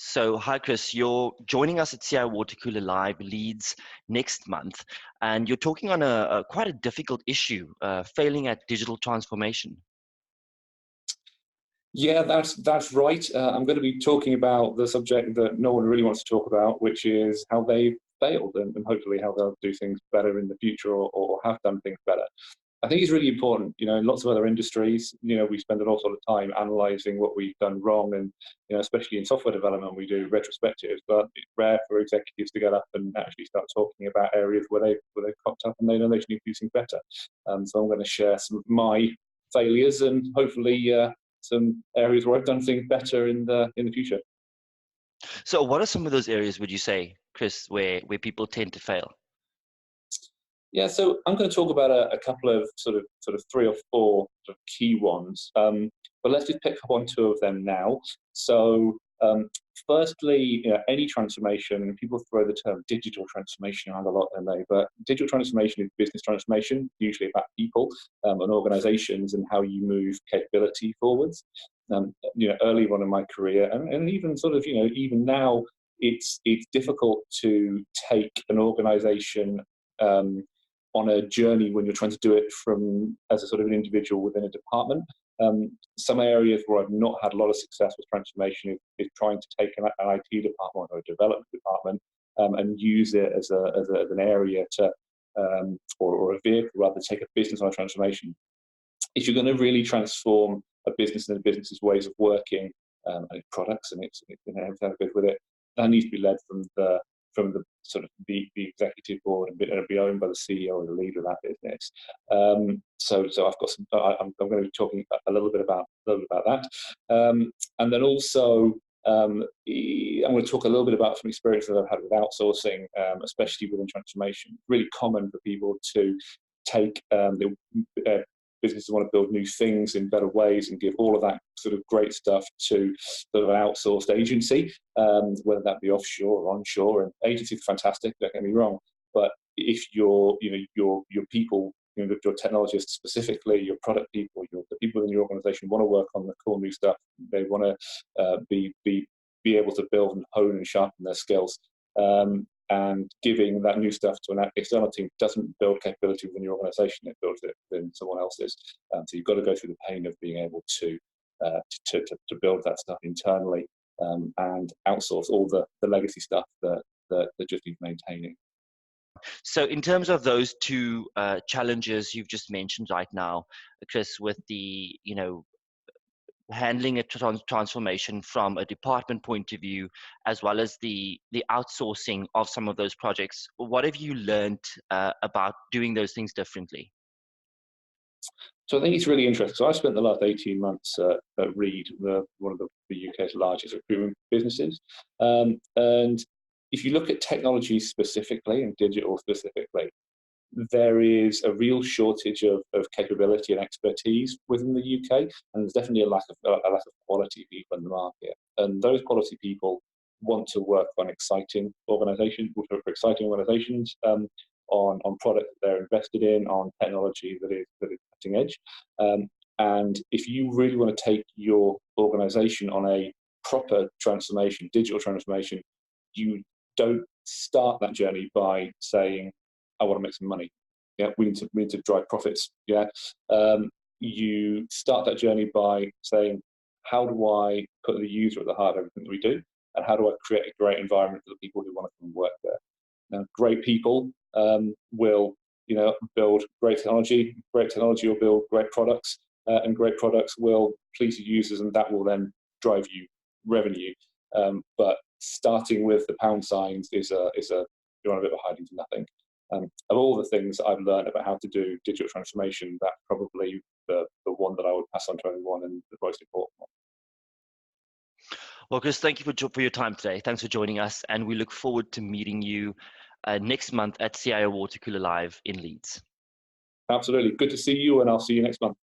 So, hi, Chris. You're joining us at CI Water Cooler Live Leads next month, and you're talking on a quite a difficult issue, failing at digital transformation. Yeah, that's right. I'm going to be talking about the subject that no one really wants to talk about, which is how they failed and hopefully how they'll do things better in the future or have done things better. I think it's really important. In lots of other industries, we spend an awful lot of time analysing what we've done wrong, and especially in software development, we do retrospectives. But it's rare for executives to get up and actually start talking about areas where they've cocked up and they know they should do things better. So I'm going to share some of my failures and hopefully some areas where I've done things better in the future. So, what are some of those areas, would you say, Chris, where people tend to fail? Yeah, so I'm going to talk about a couple of sort of three or four sort of key ones, but let's just pick up on two of them now. So, firstly, any transformation, people throw the term digital transformation around a lot, don't they? But digital transformation is business transformation, usually about people and organisations and how you move capability forwards. Early on in my career, and even sort of even now, it's difficult to take an organisation on a journey when you're trying to do it from as a sort of an individual within a department. Some areas where I've not had a lot of success with transformation is trying to take an IT department or a development department and use it as an area to or a vehicle rather than take a business on a transformation. If you're going to really transform a business and a business's ways of working and its products and everything that goes with it, that needs to be led from the sort of the executive board and be owned by the CEO or the leader of that business. So I've got some. I'm going to be talking a little bit about that, and then also I'm going to talk a little bit about some experience that I've had with outsourcing, especially within transformation. Really common for people to take the businesses want to build new things in better ways and give all of that sort of great stuff to sort of an outsourced agency, whether that be offshore or onshore. And agencies are fantastic, don't get me wrong, but if your people, your technologists specifically, your product people, the people in your organization want to work on the cool new stuff, they want to be able to build and hone and sharpen their skills. And giving that new stuff to an external team doesn't build capability within your organization, it builds it within someone else's. So you've got to go through the pain of being able to build that stuff internally and outsource all the legacy stuff that just needs maintaining. So, in terms of those two challenges you've just mentioned right now, Chris, with the handling a transformation from a department point of view, as well as the outsourcing of some of those projects, what have you learned about doing those things differently? So I think it's really interesting. So I spent the last 18 months at Reed, one of the UK's largest recruitment businesses. And if you look at technology specifically and digital specifically, there is a real shortage of capability and expertise within the UK, and there's definitely a lack of quality people in the market. And those quality people want to work on exciting organisations, on product that they're invested in, on technology that is cutting edge. And if you really want to take your organisation on a proper transformation, digital transformation, you don't start that journey by saying, I want to make some money. Yeah, we need to drive profits. Yeah, you start that journey by saying, how do I put the user at the heart of everything that we do, and how do I create a great environment for the people who want to come and work there? Now, great people will build great technology. Great technology will build great products, and great products will please your users, and that will then drive you revenue. But starting with the pound signs is you're on a bit of a hiding to nothing. Of all the things that I've learned about how to do digital transformation, that's probably the one that I would pass on to anyone and the most important one. Well, Chris, thank you for your time today. Thanks for joining us, and we look forward to meeting you next month at CIO Water Cooler Live in Leeds. Absolutely. Good to see you, and I'll see you next month.